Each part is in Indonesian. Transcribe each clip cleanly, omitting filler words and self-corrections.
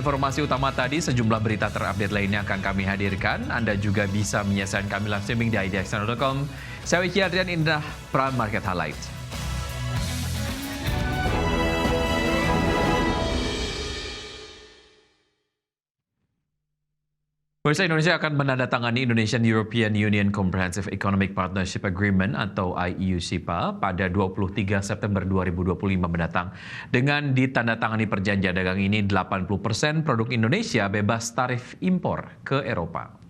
Informasi utama tadi, sejumlah berita terupdate lainnya akan kami hadirkan. Anda juga bisa menyaksikan kami live streaming di idxchannel.com. Saya Wiki Adrian Indah, Prime Market Highlight. Pemirsa, Indonesia akan menandatangani Indonesian European Union Comprehensive Economic Partnership Agreement atau IEUCPA pada 23 September 2025 mendatang. Dengan ditandatangani perjanjian dagang ini, 80% produk Indonesia bebas tarif impor ke Eropa.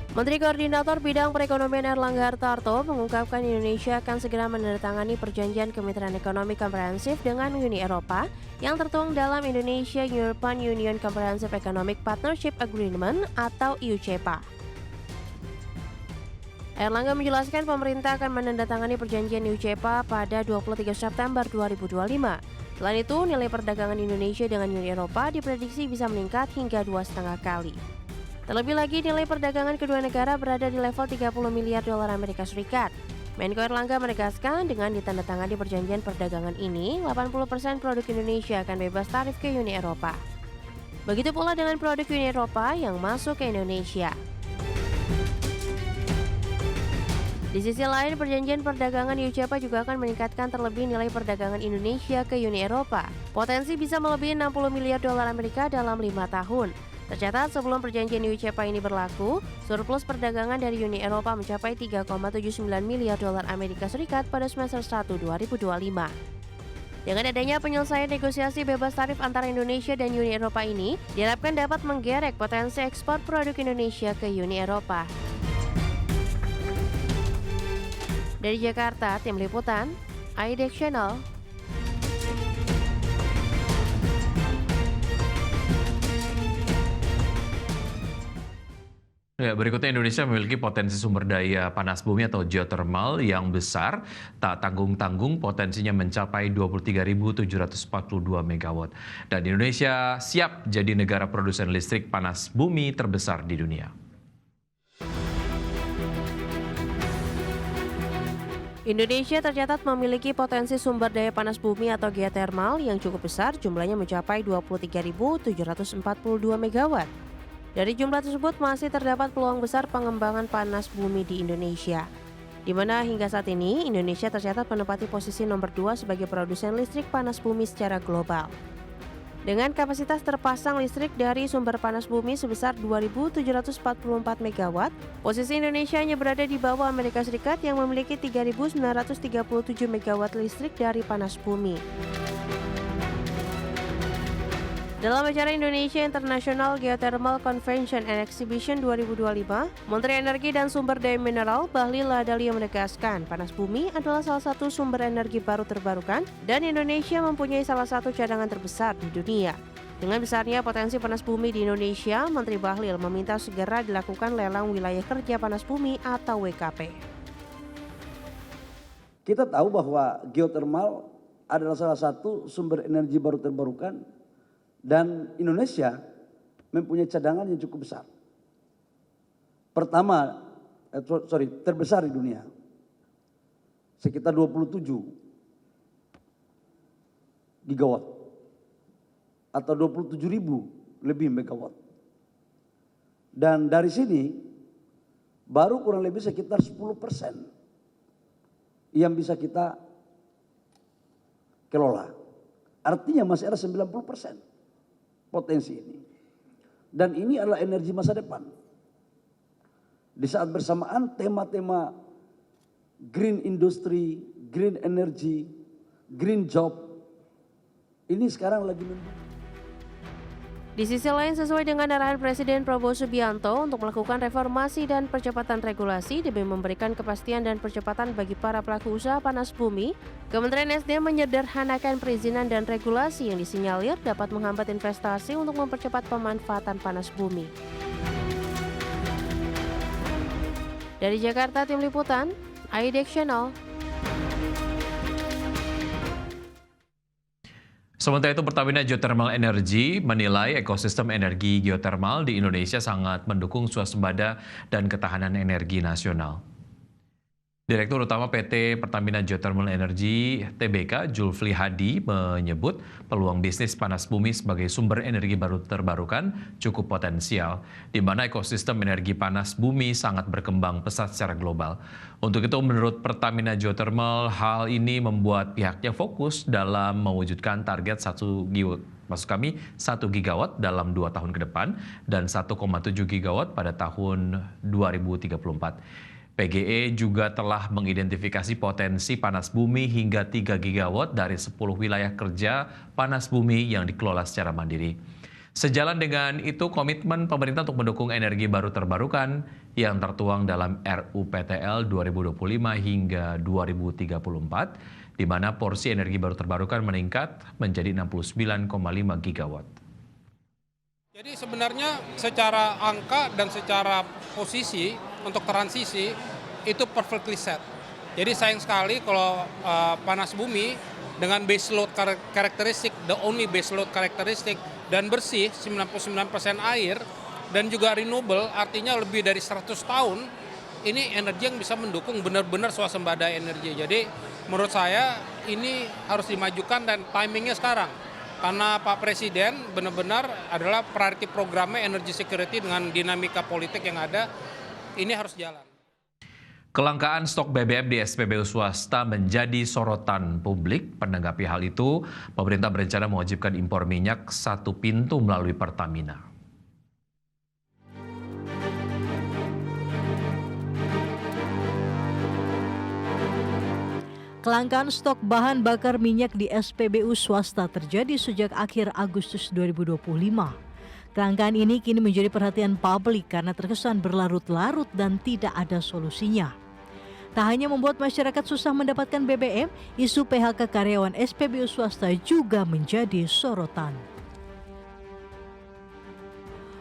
Menteri Koordinator Bidang Perekonomian Erlangga Hartarto mengungkapkan Indonesia akan segera menandatangani perjanjian kemitraan ekonomi komprehensif dengan Uni Eropa yang tertuang dalam Indonesia European Union Comprehensive Economic Partnership Agreement atau IEUCPA. Erlangga menjelaskan pemerintah akan menandatangani perjanjian IEUCPA pada 23 September 2025. Selain itu, nilai perdagangan Indonesia dengan Uni Eropa diprediksi bisa meningkat hingga 2,5 kali. Terlebih lagi, nilai perdagangan kedua negara berada di level 30 miliar dolar Amerika Serikat. Menko Erlangga menegaskan dengan ditandatangani perjanjian perdagangan ini, 80% produk Indonesia akan bebas tarif ke Uni Eropa. Begitu pula dengan produk Uni Eropa yang masuk ke Indonesia. Di sisi lain, perjanjian perdagangan IEUCPA juga akan meningkatkan terlebih nilai perdagangan Indonesia ke Uni Eropa. Potensi bisa melebihi 60 miliar dolar Amerika dalam 5 tahun. Tercatat sebelum perjanjian IEUCPA ini berlaku, surplus perdagangan dari Uni Eropa mencapai 3,79 miliar dolar Amerika Serikat pada semester 1 2025. Dengan adanya penyelesaian negosiasi bebas tarif antara Indonesia dan Uni Eropa ini, diharapkan dapat menggerek potensi ekspor produk Indonesia ke Uni Eropa. Dari Jakarta, Tim Liputan, idxchannel. Ya, berikutnya Indonesia memiliki potensi sumber daya panas bumi atau geothermal yang besar, tak tanggung-tanggung potensinya mencapai 23.742 MW. Dan Indonesia siap jadi negara produsen listrik panas bumi terbesar di dunia. Indonesia tercatat memiliki potensi sumber daya panas bumi atau geothermal yang cukup besar, jumlahnya mencapai 23.742 MW. Dari jumlah tersebut masih terdapat peluang besar pengembangan panas bumi di Indonesia, di mana hingga saat ini Indonesia tercatat menempati posisi nomor 2 sebagai produsen listrik panas bumi secara global. Dengan kapasitas terpasang listrik dari sumber panas bumi sebesar 2.744 MW, posisi Indonesia hanya berada di bawah Amerika Serikat yang memiliki 3.937 MW listrik dari panas bumi. Dalam acara Indonesia International Geothermal Convention and Exhibition 2025, Menteri Energi dan Sumber Daya Mineral Bahlil Lahadalia menegaskan panas bumi adalah salah satu sumber energi baru terbarukan dan Indonesia mempunyai salah satu cadangan terbesar di dunia. Dengan besarnya potensi panas bumi di Indonesia, Menteri Bahlil meminta segera dilakukan lelang wilayah kerja panas bumi atau WKP. Kita tahu bahwa geothermal adalah salah satu sumber energi baru terbarukan dan Indonesia mempunyai cadangan yang cukup besar. Terbesar di dunia. Sekitar 27 gigawatt atau 27.000 lebih megawatt. Dan dari sini baru kurang lebih sekitar 10% yang bisa kita kelola. Artinya masih ada 90% potensi ini. Dan ini adalah energi masa depan. Di saat bersamaan tema-tema green industry, green energy, green job, ini sekarang lagi mendukung. Di sisi lain, sesuai dengan arahan Presiden Prabowo Subianto untuk melakukan reformasi dan percepatan regulasi demi memberikan kepastian dan percepatan bagi para pelaku usaha panas bumi, Kementerian SDM menyederhanakan perizinan dan regulasi yang disinyalir dapat menghambat investasi untuk mempercepat pemanfaatan panas bumi. Dari Jakarta, Tim Liputan, idxchannel. Sementara itu, Pertamina Geothermal Energy menilai ekosistem energi geothermal di Indonesia sangat mendukung swasembada dan ketahanan energi nasional. Direktur Utama PT Pertamina Geothermal Energy (TBK) Julfli Hadi menyebut peluang bisnis panas bumi sebagai sumber energi baru terbarukan cukup potensial, di mana ekosistem energi panas bumi sangat berkembang pesat secara global. Untuk itu, menurut Pertamina Geothermal, hal ini membuat pihaknya fokus dalam mewujudkan target 1 gigawatt dalam 2 tahun ke depan dan 1,7 gigawatt pada tahun 2034. PGE juga telah mengidentifikasi potensi panas bumi hingga 3 gigawatt dari 10 wilayah kerja panas bumi yang dikelola secara mandiri. Sejalan dengan itu, komitmen pemerintah untuk mendukung energi baru terbarukan yang tertuang dalam RUPTL 2025 hingga 2034, di mana porsi energi baru terbarukan meningkat menjadi 69,5 gigawatt. Jadi sebenarnya secara angka dan secara posisi untuk transisi itu perfectly set. Jadi sayang sekali kalau panas bumi dengan base load karakteristik, the only base load karakteristik dan bersih 99% air dan juga renewable, artinya lebih dari 100 tahun, ini energi yang bisa mendukung benar-benar swasembada energi. Jadi menurut saya ini harus dimajukan dan timingnya sekarang. Karena Pak Presiden benar-benar adalah priority programnya energy security dengan dinamika politik yang ada, ini harus jalan. Kelangkaan stok BBM di SPBU swasta menjadi sorotan publik. Menanggapi hal itu, pemerintah berencana mewajibkan impor minyak satu pintu melalui Pertamina. Kelangkaan stok bahan bakar minyak di SPBU swasta terjadi sejak akhir Agustus 2025. Kelangkaan ini kini menjadi perhatian publik karena terkesan berlarut-larut dan tidak ada solusinya. Tak hanya membuat masyarakat susah mendapatkan BBM, isu PHK karyawan SPBU swasta juga menjadi sorotan.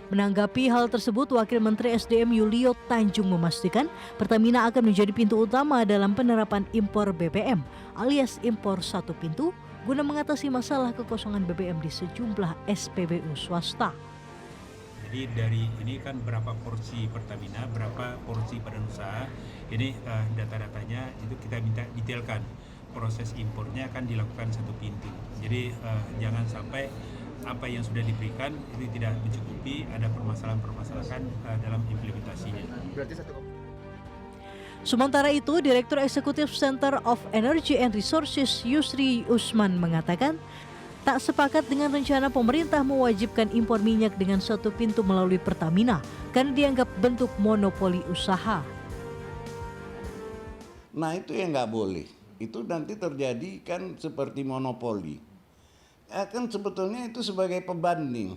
Menanggapi hal tersebut, Wakil Menteri SDM Yulio Tanjung memastikan Pertamina akan menjadi pintu utama dalam penerapan impor BBM alias impor satu pintu guna mengatasi masalah kekosongan BBM di sejumlah SPBU swasta. Jadi dari ini kan berapa porsi Pertamina, berapa porsi badan usaha, ini data-datanya itu kita minta detailkan. Proses impornya akan dilakukan satu pintu. Jadi jangan sampai apa yang sudah diberikan itu tidak mencukupi, ada permasalahan-permasalahan dalam implementasinya. Sementara itu, Direktur Eksekutif Center of Energy and Resources Yusri Usman mengatakan tak sepakat dengan rencana pemerintah mewajibkan impor minyak dengan satu pintu melalui Pertamina karena dianggap bentuk monopoli usaha. Nah itu yang nggak boleh, itu nanti terjadi kan seperti monopoli. Kan sebetulnya itu sebagai pembanding.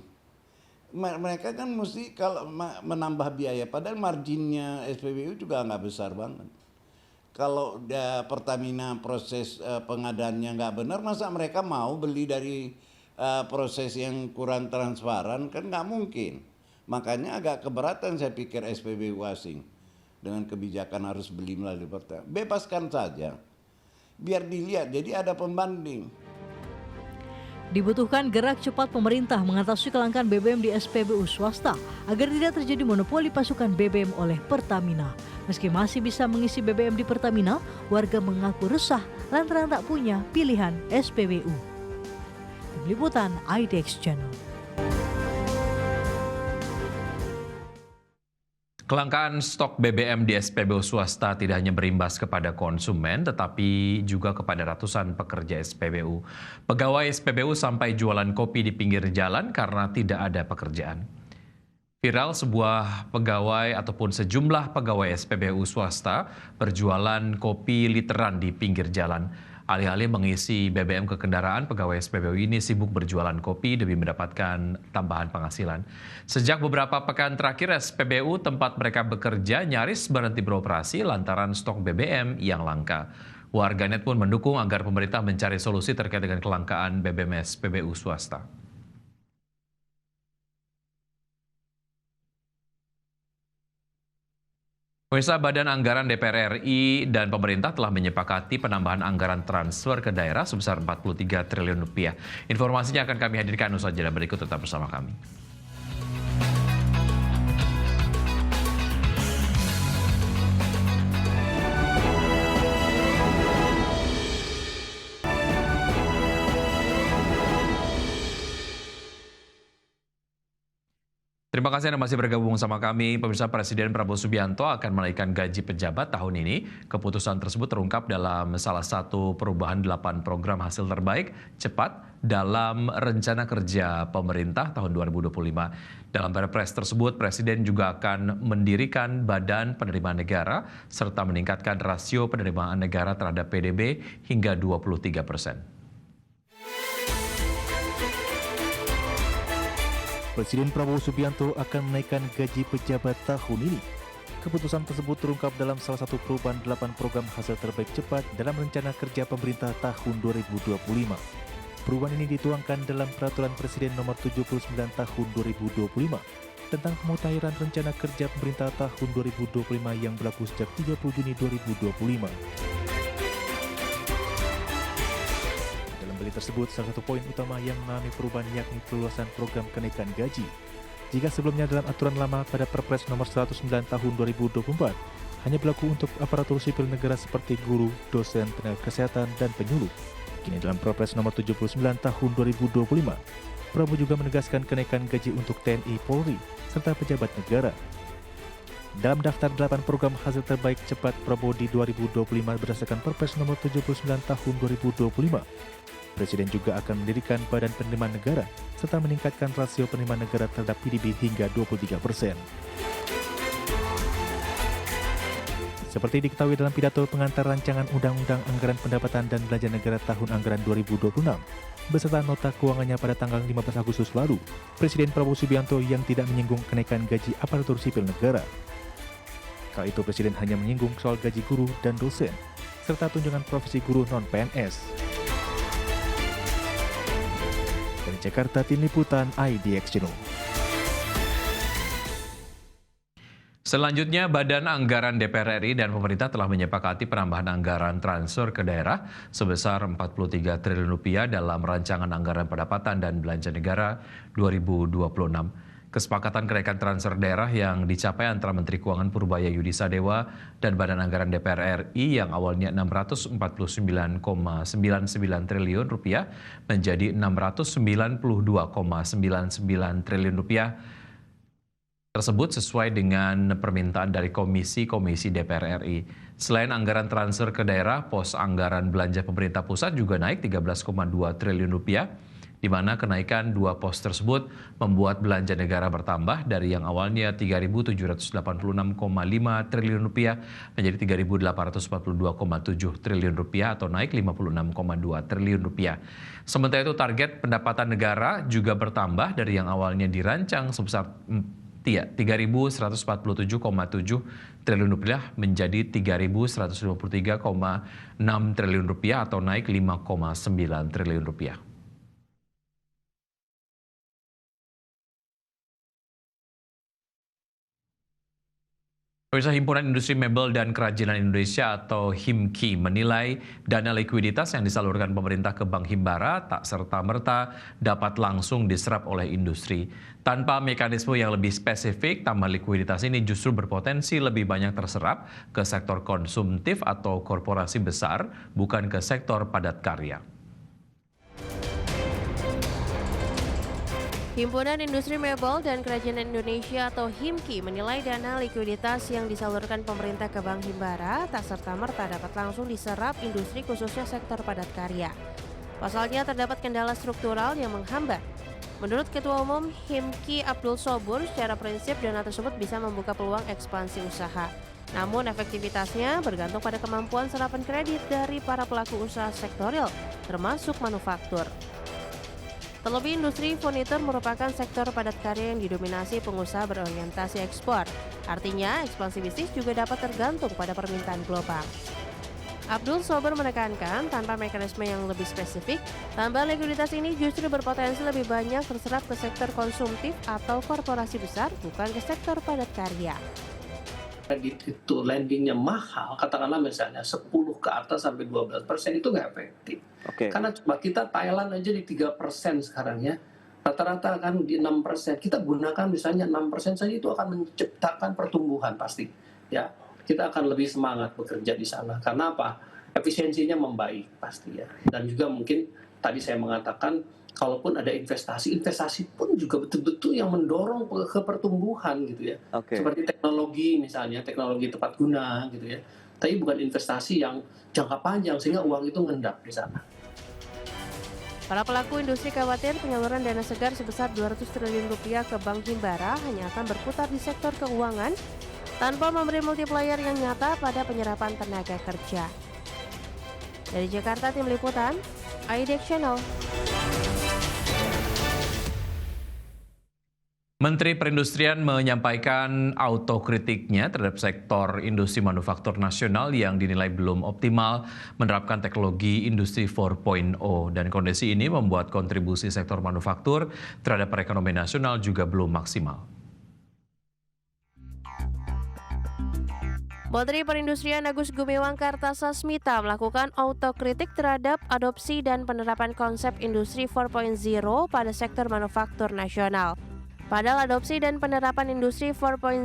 Mereka kan mesti kalau menambah biaya, padahal marginnya SPBU juga nggak besar banget. Kalau Pertamina proses pengadaannya nggak benar, masa mereka mau beli dari proses yang kurang transparan? Kan nggak mungkin. Makanya agak keberatan saya pikir SPBU asing dengan kebijakan harus beli melalui Pertamina. Bebaskan saja, biar dilihat. Jadi ada pembanding. Dibutuhkan gerak cepat pemerintah mengatasi kelangkaan BBM di SPBU swasta agar tidak terjadi monopoli pasokan BBM oleh Pertamina. Meski masih bisa mengisi BBM di Pertamina, warga mengaku resah lantaran tak punya pilihan SPBU. Tim Liputan IDX Channel. Kelangkaan stok BBM di SPBU swasta tidak hanya berimbas kepada konsumen, tetapi juga kepada ratusan pekerja SPBU. Pegawai SPBU sampai jualan kopi di pinggir jalan karena tidak ada pekerjaan. Viral sebuah pegawai ataupun sejumlah pegawai SPBU swasta berjualan kopi literan di pinggir jalan. Alih-alih mengisi BBM ke kendaraan, pegawai SPBU ini sibuk berjualan kopi demi mendapatkan tambahan penghasilan. Sejak beberapa pekan terakhir, SPBU tempat mereka bekerja nyaris berhenti beroperasi lantaran stok BBM yang langka. Warganet pun mendukung agar pemerintah mencari solusi terkait dengan kelangkaan BBM SPBU swasta. Pemirsa, Badan Anggaran DPR RI dan pemerintah telah menyepakati penambahan anggaran transfer ke daerah sebesar 43 triliun rupiah. Informasinya akan kami hadirkan usai jeda berikut, tetap bersama kami. Terima kasih Anda masih bergabung sama kami. Pemirsa, Presiden Prabowo Subianto akan menaikkan gaji pejabat tahun ini. Keputusan tersebut terungkap dalam salah satu perubahan 8 program hasil terbaik cepat dalam rencana kerja pemerintah tahun 2025. Dalam Perpres tersebut, Presiden juga akan mendirikan Badan Penerimaan Negara serta meningkatkan rasio penerimaan negara terhadap PDB hingga 23%. Presiden Prabowo Subianto akan menaikkan gaji pejabat tahun ini. Keputusan tersebut terungkap dalam salah satu perubahan 8 program hasil terbaik cepat dalam rencana kerja pemerintah tahun 2025. Perubahan ini dituangkan dalam Peraturan Presiden Nomor 79 Tahun 2025 tentang pemutahiran rencana kerja pemerintah tahun 2025 yang berlaku sejak 30 Juni 2025. Tersebut salah satu poin utama yang mengalami perubahan yakni perluasan program kenaikan gaji. Jika sebelumnya dalam aturan lama pada Perpres nomor 109 tahun 2024 hanya berlaku untuk aparatur sipil negara seperti guru, dosen, tenaga kesehatan, dan penyuluh. Kini dalam Perpres nomor 79 tahun 2025, Prabowo juga menegaskan kenaikan gaji untuk TNI, Polri, serta pejabat negara. Dalam daftar 8 program hasil terbaik cepat Prabowo di 2025 berdasarkan Perpres nomor 79 tahun 2025, Presiden juga akan mendirikan Badan Penerimaan Negara serta meningkatkan rasio penerimaan negara terhadap PDB hingga 23%. Seperti diketahui dalam pidato pengantar rancangan Undang-Undang Anggaran Pendapatan dan Belanja Negara tahun anggaran 2026 beserta nota keuangannya pada tanggal 15 Agustus lalu, Presiden Prabowo Subianto yang tidak menyinggung kenaikan gaji aparatur sipil negara. Kala itu Presiden hanya menyinggung soal gaji guru dan dosen serta tunjangan profesi guru non-PNS. Dari Jakarta, Tim Liputan IDX Channel. Selanjutnya, Badan Anggaran DPR RI dan pemerintah telah menyepakati penambahan anggaran transfer ke daerah sebesar Rp43 triliun dalam Rancangan Anggaran Pendapatan dan Belanja Negara 2026. Kesepakatan kenaikan transfer daerah yang dicapai antara Menteri Keuangan Purbaya Yudi Sadewa dan Badan Anggaran DPR RI yang awalnya Rp649,99 triliun menjadi Rp692,99 triliun tersebut sesuai dengan permintaan dari komisi-komisi DPR RI. Selain anggaran transfer ke daerah, pos anggaran belanja pemerintah pusat juga naik Rp13,2 triliun, di mana kenaikan dua pos tersebut membuat belanja negara bertambah dari yang awalnya Rp3.786,5 triliun menjadi Rp3.842,7 triliun atau naik Rp56,2 triliun. Sementara itu target pendapatan negara juga bertambah dari yang awalnya dirancang sebesar Rp3.147,7 triliun menjadi Rp3.153,6 triliun atau naik Rp5,9 triliun. Pemirsa, Himpunan Industri Mebel dan Kerajinan Indonesia atau HIMKI menilai dana likuiditas yang disalurkan pemerintah ke Bank Himbara tak serta-merta dapat langsung diserap oleh industri. Tanpa mekanisme yang lebih spesifik, tambahan likuiditas ini justru berpotensi lebih banyak terserap ke sektor konsumtif atau korporasi besar, bukan ke sektor padat karya. Himpunan Industri Mebel dan Kerajinan Indonesia atau HIMKI menilai dana likuiditas yang disalurkan pemerintah ke Bank Himbara tak serta-merta dapat langsung diserap industri khususnya sektor padat karya. Pasalnya terdapat kendala struktural yang menghambat. Menurut Ketua Umum HIMKI Abdul Sobur, secara prinsip dana tersebut bisa membuka peluang ekspansi usaha. Namun efektivitasnya bergantung pada kemampuan serapan kredit dari para pelaku usaha sektorial, termasuk manufaktur. Terlebih industri furnitur merupakan sektor padat karya yang didominasi pengusaha berorientasi ekspor. Artinya, ekspansi bisnis juga dapat tergantung pada permintaan global. Abdul Sober menekankan, tanpa mekanisme yang lebih spesifik, tambahan likuiditas ini justru berpotensi lebih banyak terserap ke sektor konsumtif atau korporasi besar, bukan ke sektor padat karya. Kredit itu lendingnya mahal, katakanlah misalnya 10 ke atas sampai 12% itu nggak efektif. Karena coba kita Thailand aja di 3% sekarang ya, rata-rata kan di 6%. Kita gunakan misalnya 6% saja itu akan menciptakan pertumbuhan pasti. Ya, kita akan lebih semangat bekerja di sana. Karena apa? Efisiensinya membaik pasti ya. Dan juga mungkin tadi saya mengatakan kalaupun ada investasi pun juga betul-betul yang mendorong ke pertumbuhan gitu ya. Seperti teknologi misalnya, teknologi tepat guna gitu ya. Tapi bukan investasi yang jangka panjang sehingga uang itu ngendap di sana. Para pelaku industri khawatir penyaluran dana segar sebesar 200 triliun rupiah ke Bank Himbara hanya akan berputar di sektor keuangan tanpa memberi multiplier yang nyata pada penyerapan tenaga kerja. Dari Jakarta, Tim Liputan, IDX Channel. Menteri Perindustrian menyampaikan autokritiknya terhadap sektor industri manufaktur nasional yang dinilai belum optimal menerapkan teknologi industri 4.0 dan kondisi ini membuat kontribusi sektor manufaktur terhadap perekonomian nasional juga belum maksimal. Menteri Perindustrian Agus Gumiwang Kartasasmita melakukan autokritik terhadap adopsi dan penerapan konsep industri 4.0 pada sektor manufaktur nasional. Padahal adopsi dan penerapan industri 4.0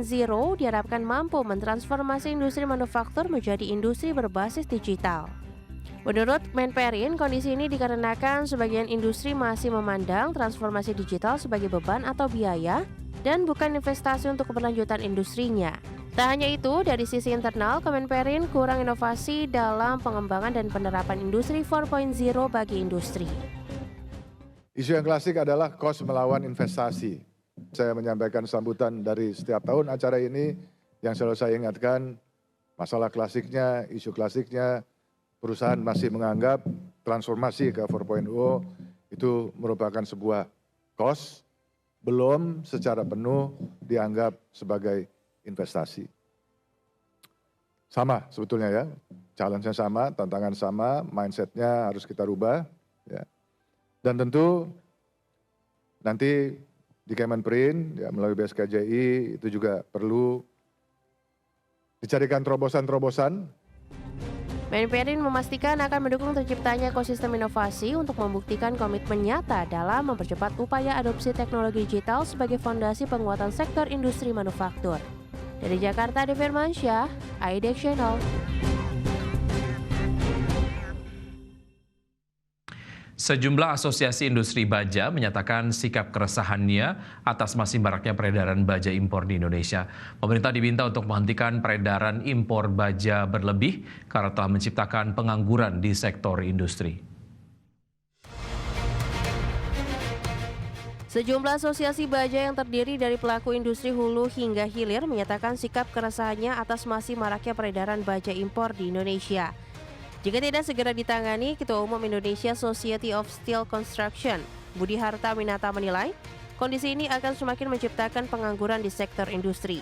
diharapkan mampu mentransformasi industri manufaktur menjadi industri berbasis digital. Menurut Menperin, kondisi ini dikarenakan sebagian industri masih memandang transformasi digital sebagai beban atau biaya dan bukan investasi untuk keberlanjutan industrinya. Tak hanya itu, dari sisi internal, Kemenperin kurang inovasi dalam pengembangan dan penerapan industri 4.0 bagi industri. Isu yang klasik adalah cost melawan investasi. Saya menyampaikan sambutan dari setiap tahun acara ini yang selalu saya ingatkan masalah klasiknya, isu klasiknya, perusahaan masih menganggap transformasi ke 4.0 itu merupakan sebuah cost, belum secara penuh dianggap sebagai investasi. Sama sebetulnya ya, challenge-nya sama, tantangan sama, mindset-nya harus kita rubah. Ya. Dan tentu nanti di Kemenperin ya, melalui BSKJI itu juga perlu dicarikan terobosan-terobosan. Menperin memastikan akan mendukung terciptanya ekosistem inovasi untuk membuktikan komitmen nyata dalam mempercepat upaya adopsi teknologi digital sebagai fondasi penguatan sektor industri manufaktur. Dari Jakarta, Devi Firmansyah, IDX Channel. Sejumlah asosiasi industri baja menyatakan sikap keresahannya atas masih maraknya peredaran baja impor di Indonesia. Pemerintah diminta untuk menghentikan peredaran impor baja berlebih karena telah menciptakan pengangguran di sektor industri. Sejumlah asosiasi baja yang terdiri dari pelaku industri hulu hingga hilir menyatakan sikap keresahannya atas masih maraknya peredaran baja impor di Indonesia. Jika tidak segera ditangani, Ketua Umum Indonesia Society of Steel Construction, Budi Harta Winata menilai, kondisi ini akan semakin menciptakan pengangguran di sektor industri.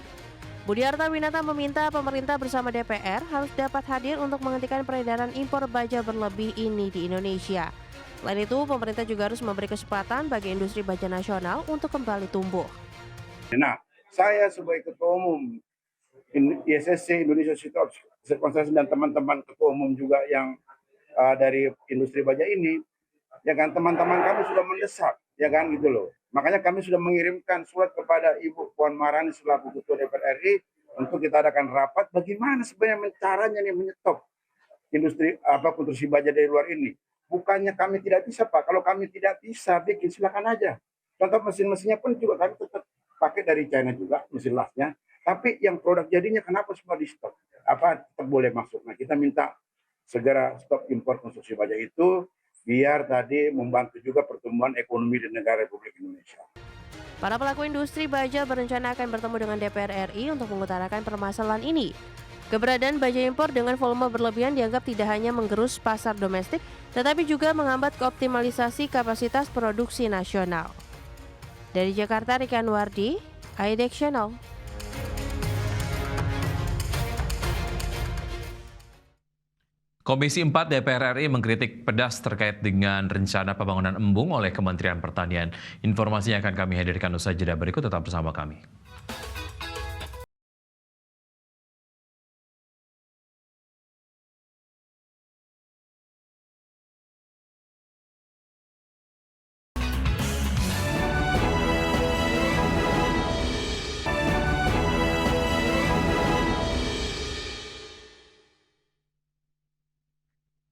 Budi Harta Winata meminta pemerintah bersama DPR harus dapat hadir untuk menghentikan peredaran impor baja berlebih ini di Indonesia. Selain itu, pemerintah juga harus memberi kesempatan bagi industri baja nasional untuk kembali tumbuh. Nah, saya sebagai Ketua Umum ISSC Indonesia Society of Steel Construction dan teman-teman ketua umum juga yang dari industri baja ini, ya kan teman-teman kami sudah mendesak, ya kan gitu loh. Makanya kami sudah mengirimkan surat kepada Ibu Puan Maharani selaku Ketua DPR RI untuk kita adakan rapat bagaimana sebenarnya caranya nih menyetop industri konstruksi baja dari luar ini. Bukannya kami tidak bisa Pak, kalau kami tidak bisa bikin silakan aja. Contoh mesin-mesinnya pun juga kami tetap pakai dari China juga mesin lasnya. Tapi yang produk jadinya kenapa semua di stop? Tetap boleh masuk. Nah, kita minta segera stop impor konstruksi baja itu biar tadi membantu juga pertumbuhan ekonomi di negara Republik Indonesia. Para pelaku industri baja berencana akan bertemu dengan DPR RI untuk mengutarakan permasalahan ini. Keberadaan baja impor dengan volume berlebihan dianggap tidak hanya menggerus pasar domestik, tetapi juga menghambat keoptimalisasi kapasitas produksi nasional. Dari Jakarta, Rika Anwardi, IDX Channel. Komisi 4 DPR RI mengkritik pedas terkait dengan rencana pembangunan embung oleh Kementerian Pertanian. Informasinya akan kami hadirkan usai jeda berikut, tetap bersama kami.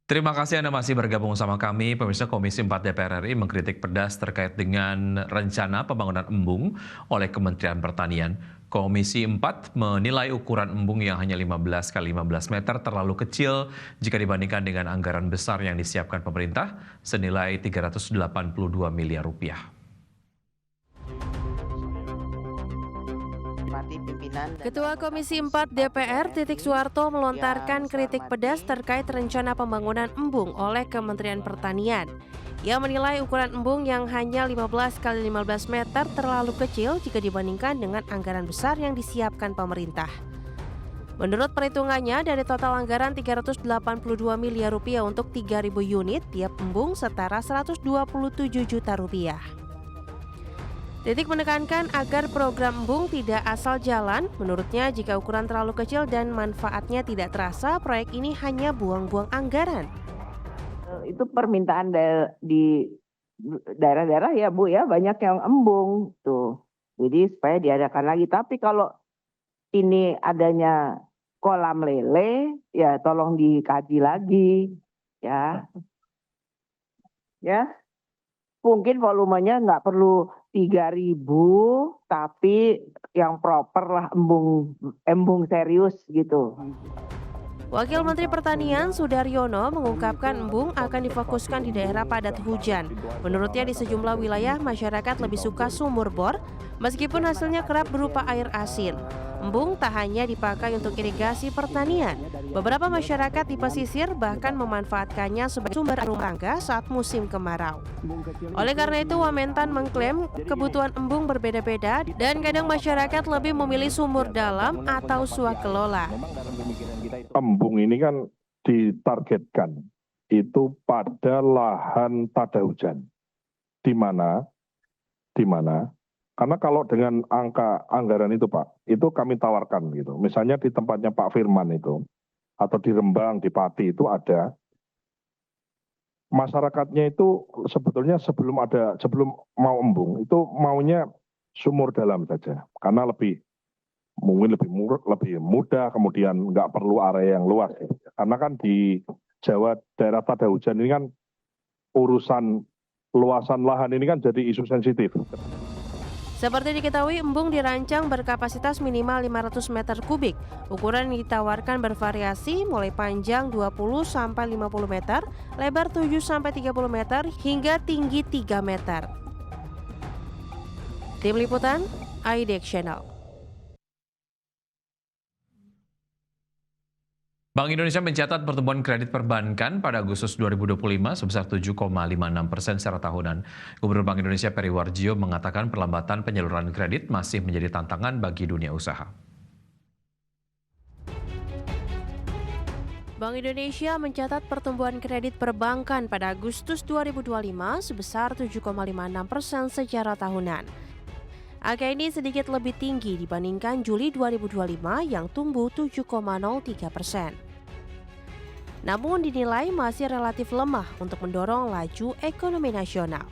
Terima kasih Anda masih bergabung sama kami. Pemirsa, Komisi 4 DPR RI mengkritik pedas terkait dengan rencana pembangunan embung oleh Kementerian Pertanian. Komisi 4 menilai ukuran embung yang hanya 15 kali 15 meter terlalu kecil jika dibandingkan dengan anggaran besar yang disiapkan pemerintah senilai 382 miliar rupiah. Ketua Komisi 4 DPR Titik Soeharto melontarkan kritik pedas terkait rencana pembangunan embung oleh Kementerian Pertanian. Ia menilai ukuran embung yang hanya 15 kali 15 meter terlalu kecil jika dibandingkan dengan anggaran besar yang disiapkan pemerintah. Menurut perhitungannya, dari total anggaran 382 miliar rupiah untuk 3.000 unit, tiap embung setara 127 juta rupiah. Titik menekankan agar program embung tidak asal jalan. Menurutnya, jika ukuran terlalu kecil dan manfaatnya tidak terasa, proyek ini hanya buang-buang anggaran. Itu permintaan di daerah-daerah ya Bu ya, banyak yang embung tuh. Jadi supaya diadakan lagi. Tapi kalau ini adanya kolam lele, ya tolong dikaji lagi ya. Ya, mungkin volumenya nggak perlu 3.000, tapi yang proper lah, embung serius gitu. Wakil Menteri Pertanian Sudaryono mengungkapkan embung akan difokuskan di daerah padat hujan. Menurutnya di sejumlah wilayah masyarakat lebih suka sumur bor, meskipun hasilnya kerap berupa air asin. Embung tak hanya dipakai untuk irigasi pertanian. Beberapa masyarakat di pesisir bahkan memanfaatkannya sebagai sumber air rumah tangga saat musim kemarau. Oleh karena itu, Wamentan mengklaim kebutuhan embung berbeda-beda dan kadang masyarakat lebih memilih sumur dalam atau swakelola. Embung ini kan ditargetkan itu pada lahan tada hujan. Di mana? Karena kalau dengan angka anggaran itu Pak, itu kami tawarkan gitu. Misalnya di tempatnya Pak Firman itu, atau di Rembang, di Pati itu ada. Masyarakatnya itu sebetulnya sebelum mau embung, itu maunya sumur dalam saja. Karena mungkin lebih mudah, kemudian nggak perlu area yang luas. Gitu. Karena kan di Jawa daerah tada hujan ini kan urusan luasan lahan ini kan jadi isu sensitif. Seperti diketahui, embung dirancang berkapasitas minimal 500 meter kubik. Ukuran yang ditawarkan bervariasi mulai panjang 20-50 meter, lebar 7-30 meter, hingga tinggi 3 meter. Tim Liputan, IDX Channel. Bank Indonesia mencatat pertumbuhan kredit perbankan pada Agustus 2025 sebesar 7,56% secara tahunan. Gubernur Bank Indonesia Peri Warjio mengatakan perlambatan penyaluran kredit masih menjadi tantangan bagi dunia usaha. Bank Indonesia mencatat pertumbuhan kredit perbankan pada Agustus 2025 sebesar 7,56% secara tahunan. Angka ini sedikit lebih tinggi dibandingkan Juli 2025 yang tumbuh 7,03%. Namun dinilai masih relatif lemah untuk mendorong laju ekonomi nasional.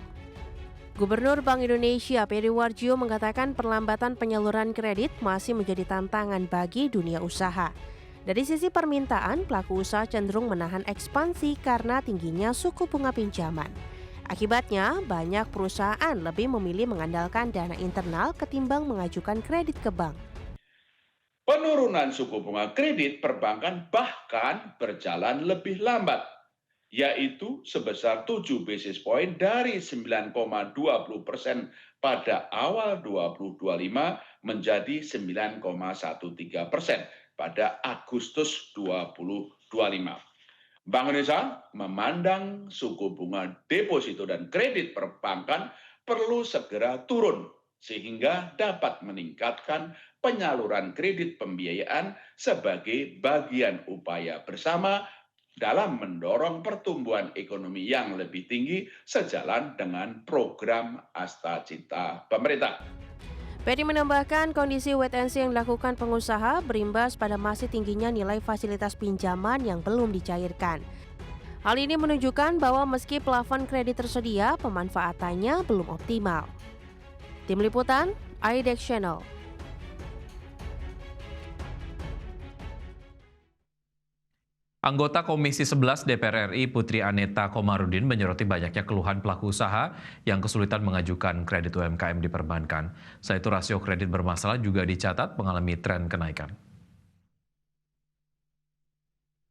Gubernur Bank Indonesia Peri Warjio mengatakan perlambatan penyaluran kredit masih menjadi tantangan bagi dunia usaha. Dari sisi permintaan, pelaku usaha cenderung menahan ekspansi karena tingginya suku bunga pinjaman. Akibatnya, banyak perusahaan lebih memilih mengandalkan dana internal ketimbang mengajukan kredit ke bank. Penurunan suku bunga kredit perbankan bahkan berjalan lebih lambat, yaitu sebesar 7 basis point dari 9,20% pada awal 2025 menjadi 9,13% pada Agustus 2025. Bank Indonesia memandang suku bunga deposito dan kredit perbankan perlu segera turun sehingga dapat meningkatkan penyaluran kredit pembiayaan sebagai bagian upaya bersama dalam mendorong pertumbuhan ekonomi yang lebih tinggi sejalan dengan program Astacita pemerintah. Peri menambahkan kondisi wait and see yang dilakukan pengusaha berimbas pada masih tingginya nilai fasilitas pinjaman yang belum dicairkan. Hal ini menunjukkan bahwa meski plafon kredit tersedia, pemanfaatannya belum optimal. Tim Liputan, IDX Channel. Anggota Komisi 11 DPR RI Putri Aneta Komarudin menyoroti banyaknya keluhan pelaku usaha yang kesulitan mengajukan kredit UMKM di perbankan. Selain itu rasio kredit bermasalah juga dicatat mengalami tren kenaikan.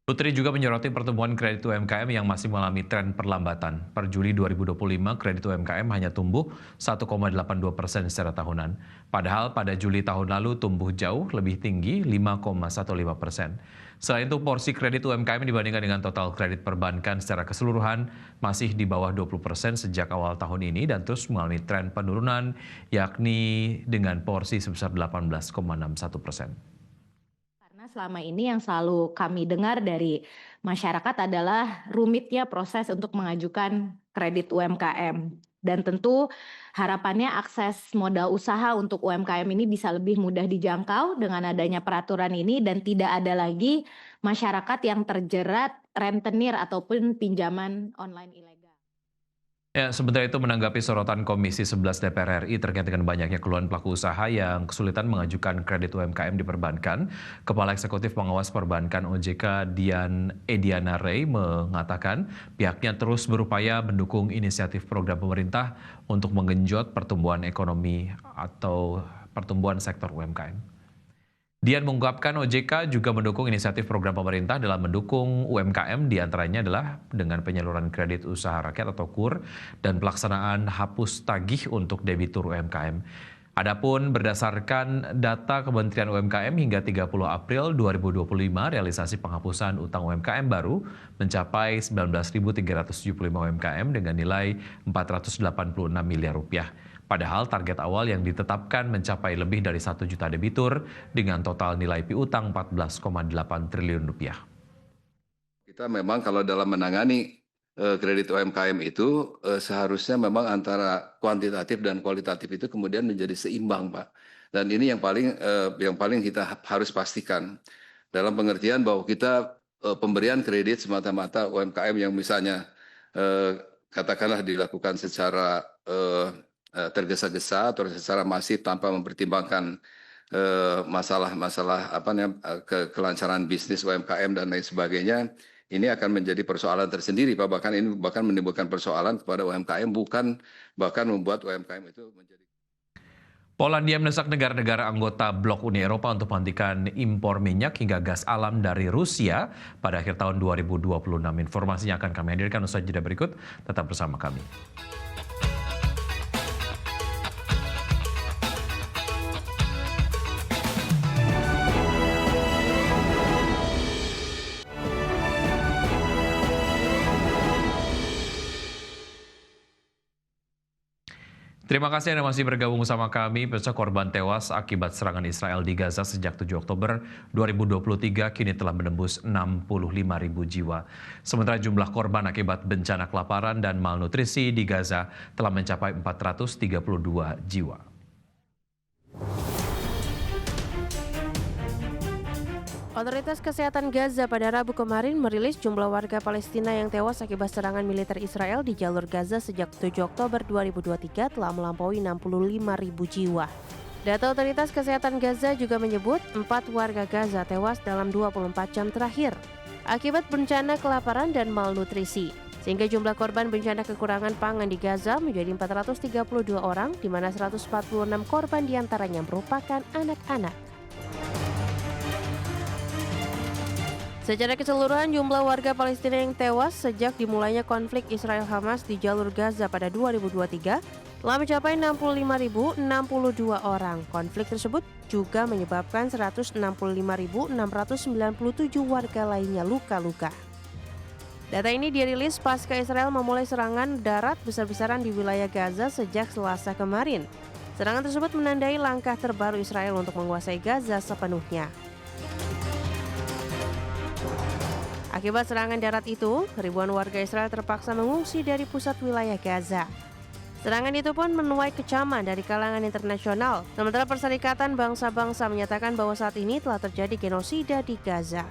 Putri juga menyoroti pertumbuhan kredit UMKM yang masih mengalami tren perlambatan. Per Juli 2025, kredit UMKM hanya tumbuh 1,82% secara tahunan. Padahal pada Juli tahun lalu tumbuh jauh lebih tinggi 5,15%. Selain itu, porsi kredit UMKM dibandingkan dengan total kredit perbankan secara keseluruhan masih di bawah 20% sejak awal tahun ini dan terus mengalami tren penurunan, yakni dengan porsi sebesar 18,61%. Selama ini yang selalu kami dengar dari masyarakat adalah rumitnya proses untuk mengajukan kredit UMKM. Dan tentu harapannya akses modal usaha untuk UMKM ini bisa lebih mudah dijangkau dengan adanya peraturan ini dan tidak ada lagi masyarakat yang terjerat rentenir ataupun pinjaman online ilegal. Ya, sementara itu menanggapi sorotan Komisi 11 DPR RI terkait dengan banyaknya keluhan pelaku usaha yang kesulitan mengajukan kredit UMKM di perbankan, Kepala Eksekutif Pengawas Perbankan OJK Ediana Rey mengatakan pihaknya terus berupaya mendukung inisiatif program pemerintah untuk menggenjot pertumbuhan ekonomi atau pertumbuhan sektor UMKM. Dian mengungkapkan OJK juga mendukung inisiatif program pemerintah dalam mendukung UMKM, diantaranya adalah dengan penyaluran kredit usaha rakyat atau KUR dan pelaksanaan hapus tagih untuk debitur UMKM. Adapun berdasarkan data Kementerian UMKM hingga 30 April 2025, realisasi penghapusan utang UMKM baru mencapai 19.375 UMKM dengan nilai 486 miliar rupiah. Padahal target awal yang ditetapkan mencapai lebih dari 1 juta debitur dengan total nilai piutang 14,8 triliun rupiah. Kita memang kalau dalam menangani kredit UMKM itu seharusnya memang antara kuantitatif dan kualitatif itu kemudian menjadi seimbang, Pak. Dan ini yang paling kita harus pastikan dalam pengertian bahwa kita pemberian kredit semata-mata UMKM yang misalnya katakanlah dilakukan secara tergesa-gesa atau secara masif tanpa mempertimbangkan masalah-masalah kelancaran bisnis UMKM dan lain sebagainya, ini akan menjadi persoalan tersendiri, Pak. Bahkan ini menimbulkan persoalan kepada UMKM, bahkan membuat UMKM itu menjadi. Polandia mendesak negara-negara anggota Blok Uni Eropa untuk menghentikan impor minyak hingga gas alam dari Rusia pada akhir tahun 2026. Informasinya akan kami hadirkan usai jeda berikut. Tetap bersama kami. Terima kasih Anda masih bergabung bersama kami. Pemirsa, korban tewas akibat serangan Israel di Gaza sejak 7 Oktober 2023 kini telah menembus 65.000 jiwa. Sementara jumlah korban akibat bencana kelaparan dan malnutrisi di Gaza telah mencapai 432 jiwa. Otoritas Kesehatan Gaza pada Rabu kemarin merilis jumlah warga Palestina yang tewas akibat serangan militer Israel di jalur Gaza sejak 7 Oktober 2023 telah melampaui 65.000 jiwa. Data Otoritas Kesehatan Gaza juga menyebut 4 warga Gaza tewas dalam 24 jam terakhir akibat bencana kelaparan dan malnutrisi. Sehingga jumlah korban bencana kekurangan pangan di Gaza menjadi 432 orang, di mana 146 korban diantaranya merupakan anak-anak. Secara keseluruhan, jumlah warga Palestina yang tewas sejak dimulainya konflik Israel-Hamas di jalur Gaza pada 2023 telah mencapai 65.062 orang. Konflik tersebut juga menyebabkan 165.697 warga lainnya luka-luka. Data ini dirilis pasca Israel memulai serangan darat besar-besaran di wilayah Gaza sejak Selasa kemarin. Serangan tersebut menandai langkah terbaru Israel untuk menguasai Gaza sepenuhnya. Akibat serangan darat itu, ribuan warga Israel terpaksa mengungsi dari pusat wilayah Gaza. Serangan itu pun menuai kecaman dari kalangan internasional, sementara Perserikatan Bangsa-Bangsa menyatakan bahwa saat ini telah terjadi genosida di Gaza.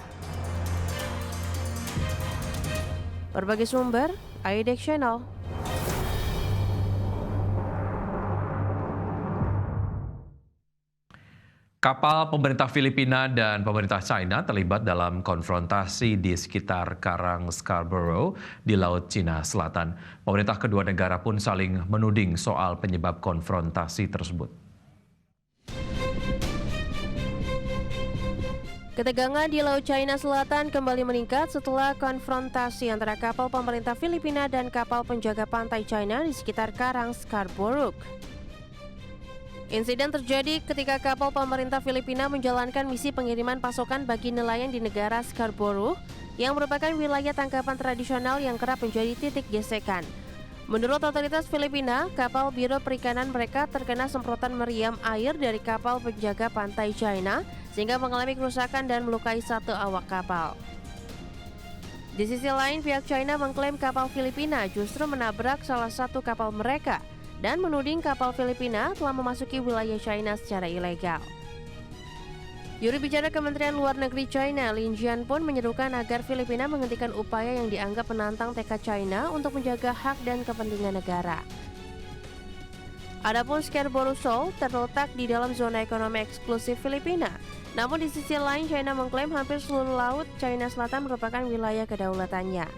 Berbagai sumber, IDX Channel. Kapal pemerintah Filipina dan pemerintah China terlibat dalam konfrontasi di sekitar Karang Scarborough di Laut Cina Selatan. Pemerintah kedua negara pun saling menuding soal penyebab konfrontasi tersebut. Ketegangan di Laut China Selatan kembali meningkat setelah konfrontasi antara kapal pemerintah Filipina dan kapal penjaga pantai China di sekitar Karang Scarborough. Insiden terjadi ketika kapal pemerintah Filipina menjalankan misi pengiriman pasokan bagi nelayan di negara Scarborough yang merupakan wilayah tangkapan tradisional yang kerap menjadi titik gesekan. Menurut otoritas Filipina, kapal Biro Perikanan mereka terkena semprotan meriam air dari kapal penjaga pantai China sehingga mengalami kerusakan dan melukai satu awak kapal. Di sisi lain, pihak China mengklaim kapal Filipina justru menabrak salah satu kapal mereka dan menuding kapal Filipina telah memasuki wilayah China secara ilegal. Juru bicara Kementerian Luar Negeri China, Lin Jian pun menyerukan agar Filipina menghentikan upaya yang dianggap menantang tekad China untuk menjaga hak dan kepentingan negara. Adapun Scarborough Shoal terletak di dalam zona ekonomi eksklusif Filipina. Namun di sisi lain, China mengklaim hampir seluruh laut China Selatan merupakan wilayah kedaulatannya.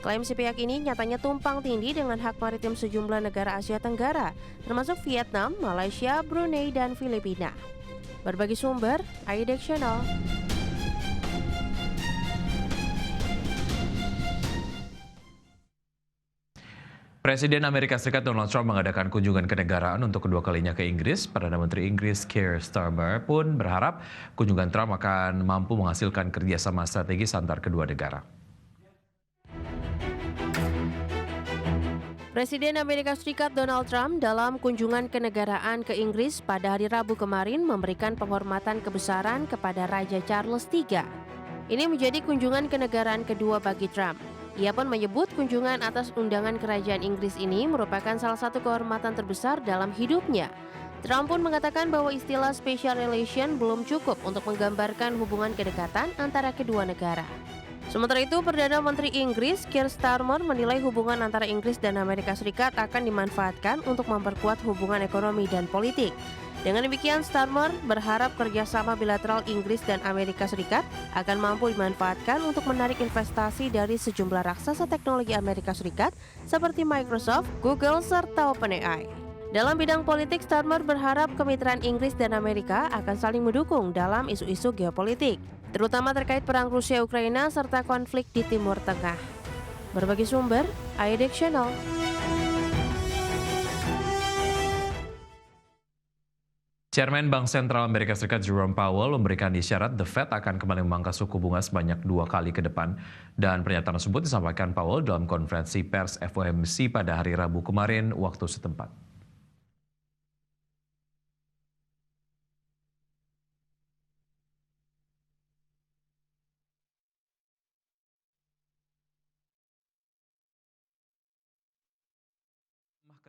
Klaim si pihak ini nyatanya tumpang tindih dengan hak maritim sejumlah negara Asia Tenggara, termasuk Vietnam, Malaysia, Brunei, dan Filipina. Berbagi sumber, IDX Channel. Presiden Amerika Serikat Donald Trump mengadakan kunjungan kenegaraan untuk kedua kalinya ke Inggris. Perdana Menteri Inggris Keir Starmer pun berharap kunjungan Trump akan mampu menghasilkan kerjasama strategis antar kedua negara. Presiden Amerika Serikat Donald Trump dalam kunjungan kenegaraan ke Inggris pada hari Rabu kemarin memberikan penghormatan kebesaran kepada Raja Charles III. Ini menjadi kunjungan kenegaraan kedua bagi Trump. Ia pun menyebut kunjungan atas undangan kerajaan Inggris ini merupakan salah satu kehormatan terbesar dalam hidupnya. Trump pun mengatakan bahwa istilah special relation belum cukup untuk menggambarkan hubungan kedekatan antara kedua negara. Sementara itu, Perdana Menteri Inggris Keir Starmer menilai hubungan antara Inggris dan Amerika Serikat akan dimanfaatkan untuk memperkuat hubungan ekonomi dan politik. Dengan demikian, Starmer berharap kerjasama bilateral Inggris dan Amerika Serikat akan mampu dimanfaatkan untuk menarik investasi dari sejumlah raksasa teknologi Amerika Serikat seperti Microsoft, Google, serta OpenAI. Dalam bidang politik, Starmer berharap kemitraan Inggris dan Amerika akan saling mendukung dalam isu-isu geopolitik, terutama terkait perang Rusia-Ukraina serta konflik di Timur Tengah. Berbagi sumber, IDX Channel. Chairman Bank Sentral Amerika Serikat Jerome Powell memberikan isyarat The Fed akan kembali memangkas suku bunga sebanyak 2 kali ke depan. Dan pernyataan tersebut disampaikan Powell dalam konferensi pers FOMC pada hari Rabu kemarin waktu setempat.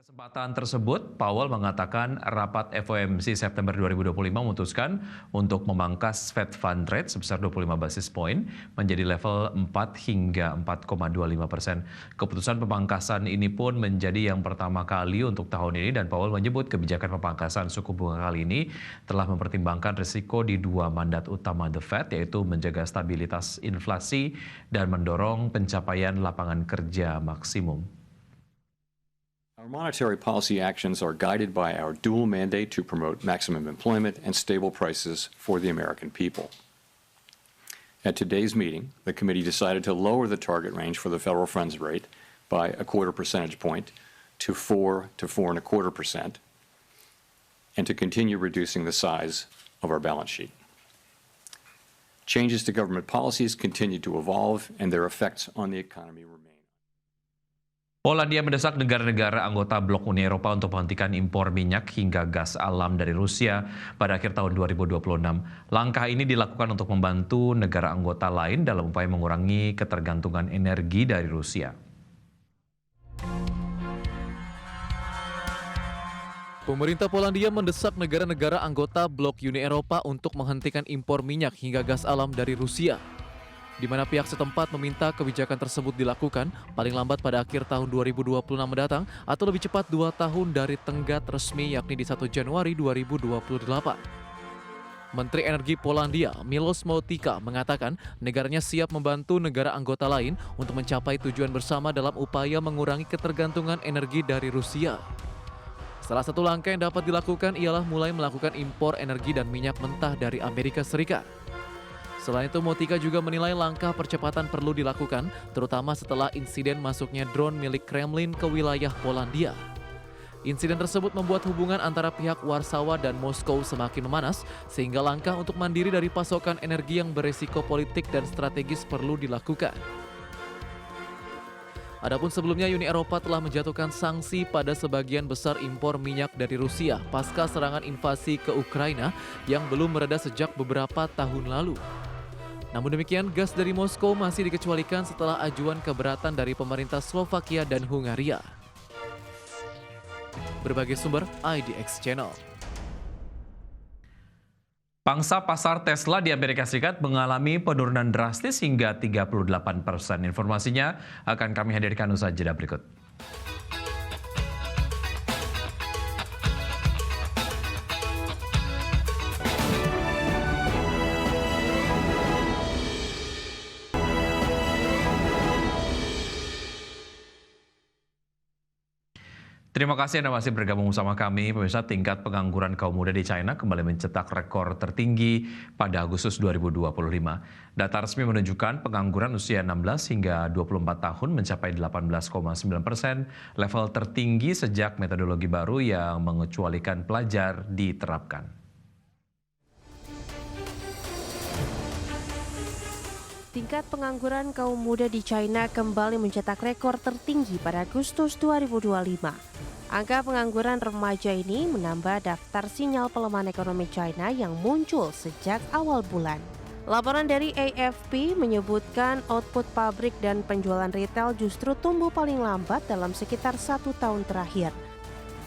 Kesempatan tersebut, Powell mengatakan rapat FOMC September 2025 memutuskan untuk memangkas Fed Fund Rate sebesar 25 basis point menjadi level 4 hingga 4,25%. Keputusan pemangkasan ini pun menjadi yang pertama kali untuk tahun ini dan Powell menyebut kebijakan pemangkasan suku bunga kali ini telah mempertimbangkan risiko di 2 mandat utama The Fed, yaitu menjaga stabilitas inflasi dan mendorong pencapaian lapangan kerja maksimum. Our monetary policy actions are guided by our dual mandate to promote maximum employment and stable prices for the American people. At today's meeting, the committee decided to lower the target range for the federal funds rate by 0.25 percentage point to 4 to 4.25%, and to continue reducing the size of our balance sheet. Changes to government policies continue to evolve, and their effects on the economy remain. Polandia mendesak negara-negara anggota blok Uni Eropa untuk menghentikan impor minyak hingga gas alam dari Rusia pada akhir tahun 2026. Langkah ini dilakukan untuk membantu negara anggota lain dalam upaya mengurangi ketergantungan energi dari Rusia. Pemerintah Polandia mendesak negara-negara anggota blok Uni Eropa untuk menghentikan impor minyak hingga gas alam dari Rusia, di mana pihak setempat meminta kebijakan tersebut dilakukan paling lambat pada akhir tahun 2026 mendatang atau lebih cepat 2 tahun dari tenggat resmi yakni di 1 Januari 2028. Menteri Energi Polandia, Milos Motyka, mengatakan negaranya siap membantu negara anggota lain untuk mencapai tujuan bersama dalam upaya mengurangi ketergantungan energi dari Rusia. Salah satu langkah yang dapat dilakukan ialah mulai melakukan impor energi dan minyak mentah dari Amerika Serikat. Selain itu, Motyka juga menilai langkah percepatan perlu dilakukan, terutama setelah insiden masuknya drone milik Kremlin ke wilayah Polandia. Insiden tersebut membuat hubungan antara pihak Warsawa dan Moskow semakin memanas, sehingga langkah untuk mandiri dari pasokan energi yang beresiko politik dan strategis perlu dilakukan. Adapun sebelumnya Uni Eropa telah menjatuhkan sanksi pada sebagian besar impor minyak dari Rusia pasca serangan invasi ke Ukraina yang belum mereda sejak beberapa tahun lalu. Namun demikian, gas dari Moskow masih dikecualikan setelah ajuan keberatan dari pemerintah Slovakia dan Hungaria. Berbagai sumber IDX Channel. Pangsa pasar Tesla di Amerika Serikat mengalami penurunan drastis hingga 38%. Informasinya akan kami hadirkan usai jeda berikut. Terima kasih Anda masih bergabung bersama kami. Pemirsa, tingkat pengangguran kaum muda di China kembali mencetak rekor tertinggi pada Agustus 2025. Data resmi menunjukkan pengangguran usia 16 hingga 24 tahun mencapai 18,9%, level tertinggi sejak metodologi baru yang mengecualikan pelajar diterapkan. Tingkat pengangguran kaum muda di China kembali mencetak rekor tertinggi pada Agustus 2025. Angka pengangguran remaja ini menambah daftar sinyal pelemahan ekonomi China yang muncul sejak awal bulan. Laporan dari AFP menyebutkan output pabrik dan penjualan retail justru tumbuh paling lambat dalam sekitar 1 tahun terakhir.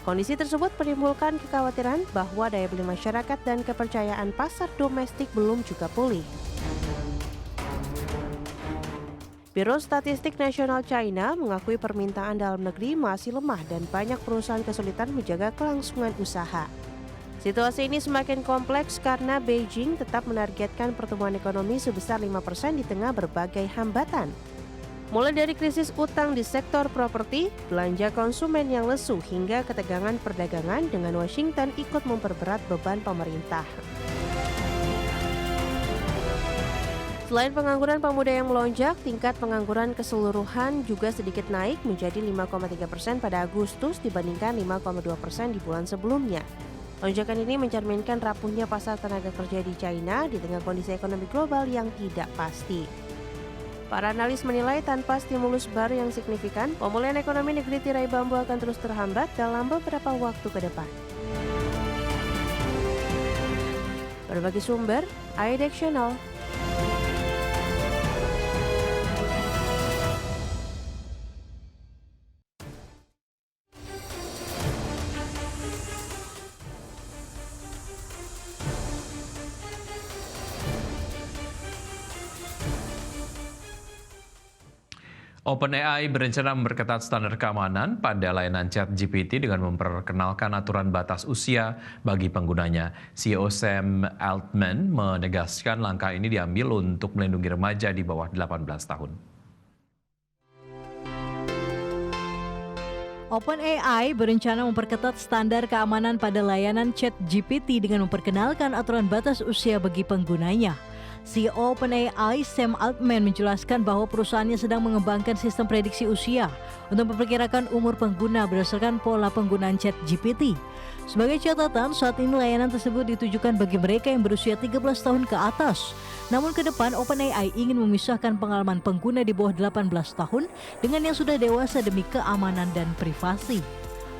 Kondisi tersebut menimbulkan kekhawatiran bahwa daya beli masyarakat dan kepercayaan pasar domestik belum juga pulih. Biro Statistik Nasional China mengakui permintaan dalam negeri masih lemah dan banyak perusahaan kesulitan menjaga kelangsungan usaha. Situasi ini semakin kompleks karena Beijing tetap menargetkan pertumbuhan ekonomi sebesar 5% di tengah berbagai hambatan. Mulai dari krisis utang di sektor properti, belanja konsumen yang lesu hingga ketegangan perdagangan dengan Washington ikut memperberat beban pemerintah. Selain pengangguran pemuda yang melonjak, tingkat pengangguran keseluruhan juga sedikit naik menjadi 5,3% pada Agustus dibandingkan 5,2% di bulan sebelumnya. Lonjakan ini mencerminkan rapuhnya pasar tenaga kerja di China di tengah kondisi ekonomi global yang tidak pasti. Para analis menilai tanpa stimulus baru yang signifikan, pemulihan ekonomi negeri tirai bambu akan terus terhambat dalam beberapa waktu ke depan. Berbagai sumber, IDX Channel. OpenAI berencana memperketat standar keamanan pada layanan ChatGPT dengan memperkenalkan aturan batas usia bagi penggunanya. CEO Sam Altman menegaskan langkah ini diambil untuk melindungi remaja di bawah 18 tahun. OpenAI berencana memperketat standar keamanan pada layanan ChatGPT dengan memperkenalkan aturan batas usia bagi penggunanya. CEO OpenAI Sam Altman menjelaskan bahwa perusahaannya sedang mengembangkan sistem prediksi usia untuk memperkirakan umur pengguna berdasarkan pola penggunaan ChatGPT. Sebagai catatan, saat ini layanan tersebut ditujukan bagi mereka yang berusia 13 tahun ke atas. Namun ke depan OpenAI ingin memisahkan pengalaman pengguna di bawah 18 tahun dengan yang sudah dewasa demi keamanan dan privasi.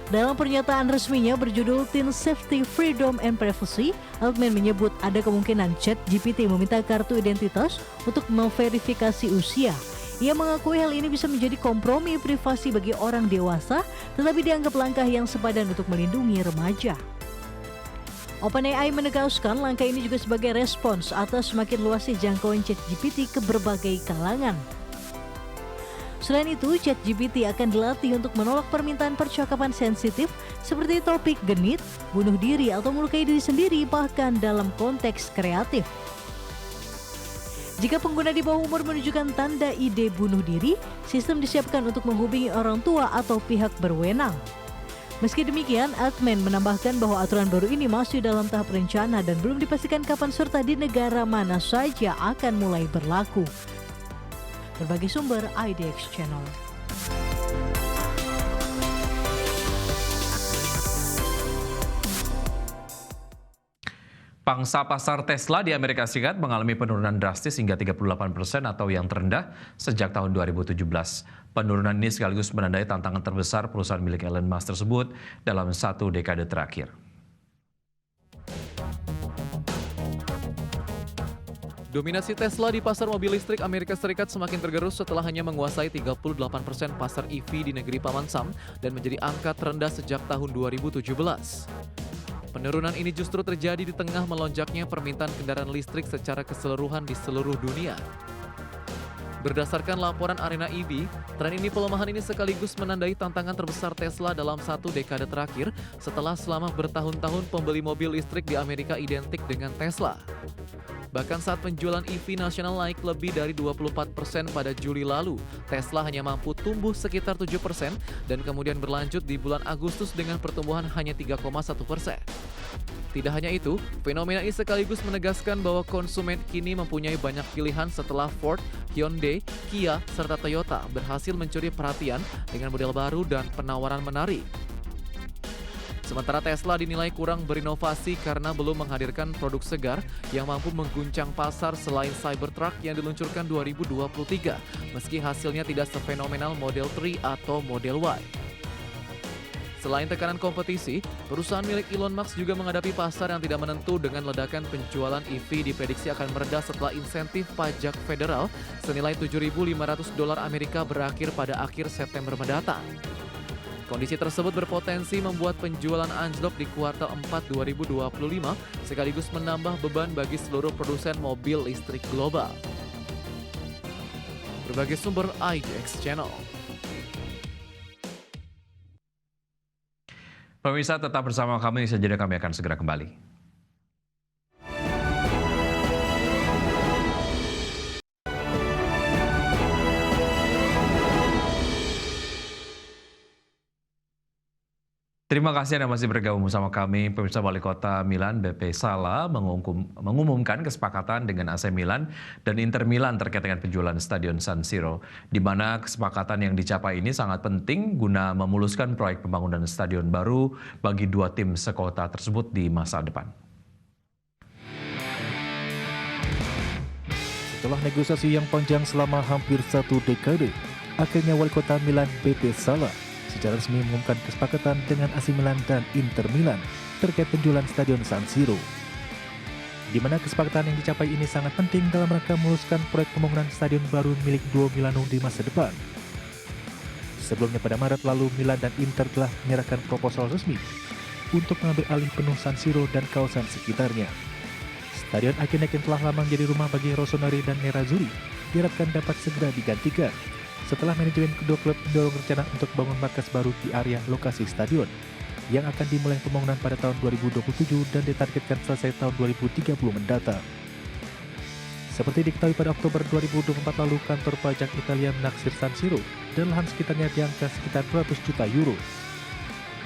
Dalam pernyataan resminya berjudul Teen Safety, Freedom and Privacy, Altman menyebut ada kemungkinan ChatGPT meminta kartu identitas untuk memverifikasi usia. Ia mengakui hal ini bisa menjadi kompromi privasi bagi orang dewasa, tetapi dianggap langkah yang sepadan untuk melindungi remaja. OpenAI menegaskan langkah ini juga sebagai respons atas semakin luasnya jangkauan ChatGPT ke berbagai kalangan. Selain itu, ChatGPT akan dilatih untuk menolak permintaan percakapan sensitif seperti topik genit, bunuh diri atau melukai diri sendiri, bahkan dalam konteks kreatif. Jika pengguna di bawah umur menunjukkan tanda ide bunuh diri, sistem disiapkan untuk menghubungi orang tua atau pihak berwenang. Meski demikian, Altman menambahkan bahwa aturan baru ini masih dalam tahap rencana dan belum dipastikan kapan serta di negara mana saja akan mulai berlaku. Berbagai sumber IDX Channel. Pangsa pasar Tesla di Amerika Serikat mengalami penurunan drastis hingga 38% atau yang terendah sejak tahun 2017. Penurunan ini sekaligus menandai tantangan terbesar perusahaan milik Elon Musk tersebut dalam 1 dekade terakhir. Dominasi Tesla di pasar mobil listrik Amerika Serikat semakin tergerus setelah hanya menguasai 38% pasar EV di negeri Paman Sam dan menjadi angka terendah sejak tahun 2017. Penurunan ini justru terjadi di tengah melonjaknya permintaan kendaraan listrik secara keseluruhan di seluruh dunia. Berdasarkan laporan Arena EV, tren ini pelemahan ini sekaligus menandai tantangan terbesar Tesla dalam 1 dekade terakhir setelah selama bertahun-tahun pembeli mobil listrik di Amerika identik dengan Tesla. Bahkan saat penjualan EV nasional naik lebih dari 24% pada Juli lalu, Tesla hanya mampu tumbuh sekitar 7% dan kemudian berlanjut di bulan Agustus dengan pertumbuhan hanya 3,1%. Tidak hanya itu, fenomena ini sekaligus menegaskan bahwa konsumen kini mempunyai banyak pilihan setelah Ford, Hyundai, Kia, serta Toyota berhasil mencuri perhatian dengan model baru dan penawaran menarik. Sementara Tesla dinilai kurang berinovasi karena belum menghadirkan produk segar yang mampu mengguncang pasar selain Cybertruck yang diluncurkan 2023, meski hasilnya tidak sefenomenal Model 3 atau Model Y. Selain tekanan kompetisi, perusahaan milik Elon Musk juga menghadapi pasar yang tidak menentu dengan ledakan penjualan EV diprediksi akan mereda setelah insentif pajak federal senilai $7.500 Amerika berakhir pada akhir September mendatang. Kondisi tersebut berpotensi membuat penjualan anjlok di kuartal 4 2025 sekaligus menambah beban bagi seluruh produsen mobil listrik global. Berbagai sumber IDX Channel. Pemirsa tetap bersama kami, sejenak kami akan segera kembali. Terima kasih Anda masih bergabung bersama kami. Pemirsa, Wali Kota Milan Beppe Sala mengumumkan kesepakatan dengan AC Milan dan Inter Milan terkait dengan penjualan Stadion San Siro, di mana kesepakatan yang dicapai ini sangat penting guna memuluskan proyek pembangunan stadion baru bagi dua tim sekota tersebut di masa depan. Setelah negosiasi yang panjang selama hampir 1 dekade, akhirnya Wali Kota Milan Beppe Sala secara resmi mengumumkan kesepakatan dengan AC Milan dan Inter Milan terkait penjualan Stadion San Siro. Di mana kesepakatan yang dicapai ini sangat penting dalam rangka memuluskan proyek pembangunan stadion baru milik Duo Milano di masa depan. Sebelumnya pada Maret lalu, Milan dan Inter telah menyerahkan proposal resmi untuk mengambil alih penuh San Siro dan kawasan sekitarnya. Stadion akhirnya yang telah lama menjadi rumah bagi Rossoneri dan Nerazzurri diharapkan dapat segera digantikan setelah manajemen kedua klub mendorong rencana untuk bangun markas baru di area lokasi stadion yang akan dimulai pembangunan pada tahun 2027 dan ditargetkan selesai tahun 2030 mendatang. Seperti diketahui pada Oktober 2024 lalu, kantor pajak Italia menaksir San Siro dan lahan sekitarnya di angka sekitar 200 juta euro.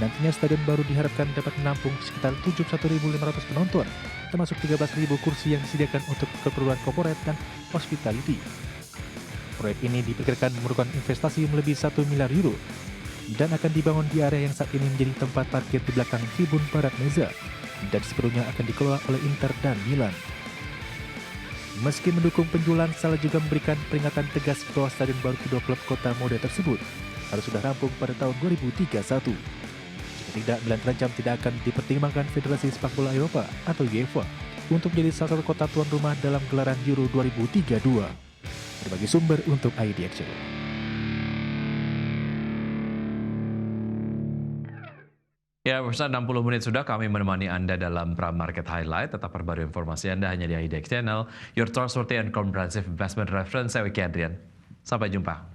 Nantinya stadion baru diharapkan dapat menampung sekitar 71.500 penonton, termasuk 13.000 kursi yang disediakan untuk keperluan korporat dan hospitality. Proyek ini diperkirakan memerlukan investasi melebihi 1 miliar euro dan akan dibangun di area yang saat ini menjadi tempat parkir di belakang tribun barat meza dan sepenuhnya akan dikelola oleh Inter dan Milan. Meski mendukung penjualan, Sala juga memberikan peringatan tegas bahwa stadion baru kedua klub kota mode tersebut harus sudah rampung pada tahun 2031. Jika tidak, Milan terancam tidak akan dipertimbangkan Federasi Sepak Bola Eropa atau UEFA untuk menjadi salah satu kota tuan rumah dalam gelaran Euro 2032. Berbagai sumber untuk IDX. Ya, pemirsa, 60 menit sudah kami menemani Anda dalam Pramarket Highlight. Tetap perbarui informasi Anda hanya di IDX Channel, your trustworthy and comprehensive investment reference. Saya Wiki Adrian. Sampai jumpa.